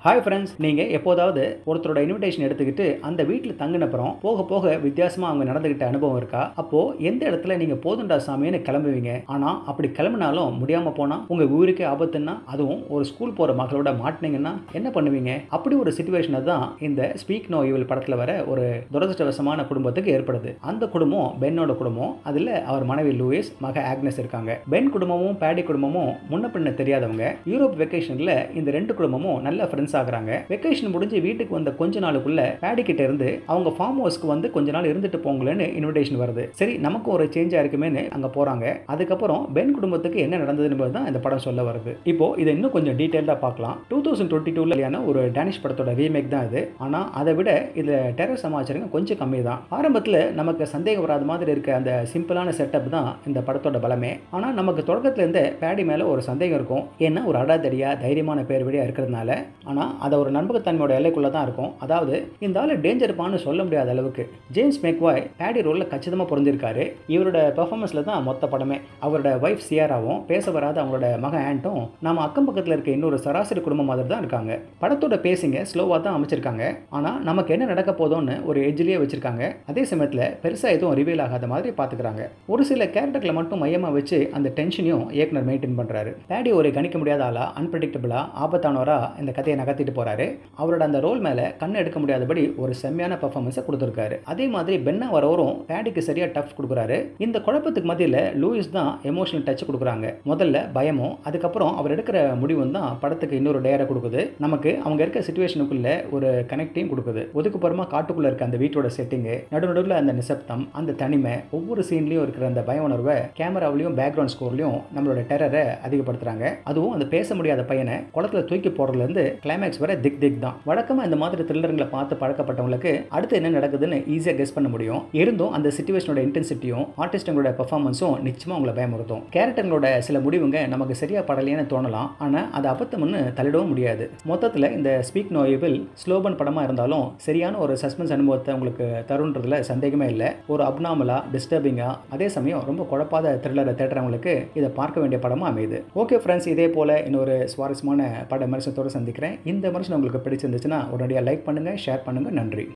Hi friends, நீங்கள் எப்போதாவது ஒருத்தரோட இன்விடேஷன் எடுத்துக்கிட்டு அந்த வீட்டில் தங்கினப்புறம் போக போக வித்தியாசமாக அவங்க நடந்துக்கிட்ட அனுபவம் இருக்கா? அப்போது எந்த இடத்துல நீங்கள் போதுண்டா சாமின்னு கிளம்புவீங்க. ஆனால் அப்படி கிளம்பினாலும் முடியாமல் போனால் உங்கள் ஊருக்கே ஆபத்துன்னா, அதுவும் ஒரு ஸ்கூல் போகிற மகளோட மாட்டினீங்கன்னா என்ன பண்ணுவீங்க? அப்படி ஒரு சுச்சுவேஷனை தான் இந்த ஸ்பீக் நோ ஈவில் படத்தில் வர ஒரு துரதிருஷ்டவசமான குடும்பத்துக்கு ஏற்படுது. அந்த குடும்பம் பென்னோட குடும்பம். அதில் அவர் மனைவி லூயிஸ், மக ஆக்னஸ் இருக்காங்க. பென் குடும்பமும் பேடி குடும்பமும் முன்ன பின்ன தெரியாதவங்க. யூரோப் வெக்கேஷனில் இந்த ரெண்டு குடும்பமும் நல்ல ஃப்ரெண்ட்ஸ் ஆகுறாங்க. வெக்கேஷன் முடிஞ்சு வீட்டுக்கு வந்த கொஞ்ச நாளுக்குள்ள பேடி கிட்ட இருந்து அவங்க ஃபார்ம் ஹவுஸ்க்கு வந்து கொஞ்ச நாள் இருந்துட்டு போங்களேன்னு இன்விடேஷன் வருது. சரி, நமக்கு ஒரு சேஞ்சா இருக்குமேன்னு அங்க போறாங்க. அதுக்கப்புறம் பென் குடும்பத்துக்கு என்ன நடந்ததுன்னு தான் இந்த படம் சொல்ல வருது. இப்போ இதை இன்னும் கொஞ்சம் டீடைல்டா பார்க்கலாம். 2022ல ஒரு டேனிஷ் படத்தோட ரீமேக் தான் இது. ஆனா அதை விட இதுல டெரர் சமாச்சாரம் கொஞ்சம் கம்மி தான். ஆரம்பத்தில் நமக்கு சந்தேகம் வராத மாதிரி இருக்க அந்த சிம்பிளான செட்டப் தான் இந்த படத்தோட பலமே. ஆனா நமக்கு தொடக்கத்துல இருந்தே பேடி மேல ஒரு சந்தேகம் இருக்கும். ஏன்னா ஒரு அடாதடியா தைரியமான பேர் வழியா இருக்கிறதுனால. ஆனா அது ஒரு நம்பகத்தன்மையோட எல்லைக்குள்ள தான் இருக்கும். அதாவது இந்த ஆளு டேஞ்சர்பான்னு சொல்ல முடியாத அளவுக்கு ஜேம்ஸ் மெக்வாய் பேடி ரோல்ல கச்சிதமா பொருந்திருக்காரு. இவரோட பெர்ஃபார்மன்ஸ்ல தான் மொத்த படமே. அவரோட வைஃப் சியாராவும் பேச வராத அவங்களோட மக ஆண்டும் நம்ம அக்கம் பக்கத்தில் இருக்க இன்னொரு சராசரி குடும்பம் மாதிரி தான் இருக்காங்க. படத்தோட பேசிங்க ஸ்லோவா தான் அமைச்சிருக்காங்க. ஆனா நமக்கு என்ன நடக்க போதோன்னு ஒரு எஜ்ஜிலேயே வச்சிருக்காங்க. அதே சமயத்தில் பெருசா எதுவும் ரிவீல் ஆகாத மாதிரி பாத்துக்கிறாங்க. ஒரு சில கேரக்டர்களை மட்டும் மையமா வச்சு அந்த டென்ஷனையும் இயக்குனர் மெயின்டைன் பண்றாரு. பேடி ஒரு கணிக்க முடியாத ஆளா, அன்பிரடிக்டபிளா, ஆபத்தானவரா இந்த கதையை நகர்த்திட்டு போறாரு. அவரோட அந்த ரோல் மேல கண்ணு எடுக்க முடியாதபடி ஒரு செம்மையான பெர்ஃபார்மன்ஸை கொடுத்திருக்காரு. அதே மாதிரி பென்னா வரவரும் பேடிக்கு சரியா டஃப் கொடுக்குறாரு. இந்த குழப்பத்துக்கு மத்தியில் லூயிஸ் தான் எமோஷனல் டச் கொடுக்குறாங்க. முதல்ல பயமும், அதுக்கப்புறம் அவர் எடுக்கிற முடிவும் தான் படத்துக்கு இன்னொரு டேரை கொடுக்குது. நமக்கு அவங்க இருக்க சிச்சுவேஷனுக்குள்ள ஒரு கனெக்டையும் கொடுக்குது. ஒதுக்குப்புறமா காட்டுக்குள்ள இருக்க அந்த வீட்டோட செட்டிங்கு, நடுநடுவில் அந்த நிசப்தம், அந்த தனிமை, ஒவ்வொரு சீன்லயும் இருக்கிற அந்த பய உணர்வை கேமராவிலையும் பேக்ரவுண்ட் ஸ்கோர்லையும் நம்மளோட டெரரை அதிகப்படுத்துறாங்க. அதுவும் அந்த பேச முடியாத பையனை குளத்துல தூக்கி போடுறதுல இருந்து கிளைமேக்ஸ் வரை திக் தான். வழக்கமா இந்த மாதிரி த்ரில்லருங்களை பார்த்து பழக்கப்பட்டவங்களுக்கு அடுத்து என்ன நடக்குதுன்னு ஈஸியாக கெஸ் பண்ண முடியும். இருந்தும் அந்த சிச்சுவேஷனோட இன்டென்சிட்டியும் ஆர்டிஸ்டங்களோட பெர்ஃபார்மன்ஸும் நிச்சயமா உங்களை பயமுறுத்தும். கேரக்டர்களோட சில முடிவுங்க நமக்கு சரியா படலைன்னு தோணலாம். ஆனா அது அபத்தம்னு தள்ளிடவும் முடியாது. மொத்தத்தில் இந்த ஸ்பீக் நோ ஈவில் ஸ்லோபன் படமா இருந்தாலும் சரியான ஒரு சஸ்பென்ஸ் அனுபவத்தை உங்களுக்கு தருன்றதுல சந்தேகமே இல்லை. ஒரு அப்நார்மலா, டிஸ்டர்பிங்கா, அதே சமயம் ரொம்ப குழப்பாத த்ரில்லரை தேடுறவங்களுக்கு இதை பார்க்க வேண்டிய படமா அமையுது. ஓகே ஃப்ரெண்ட்ஸ், இதே போல இன்னொரு சுவாரஸ்யமான பட விமர்சனத்தோடு சந்திக்கிறேன். இந்த விமர்சனம் உங்களுக்கு பிடிச்சிருந்துச்சுன்னா உடனடியாக லைக் பண்ணுங்கள், ஷேர் பண்ணுங்கள். நன்றி.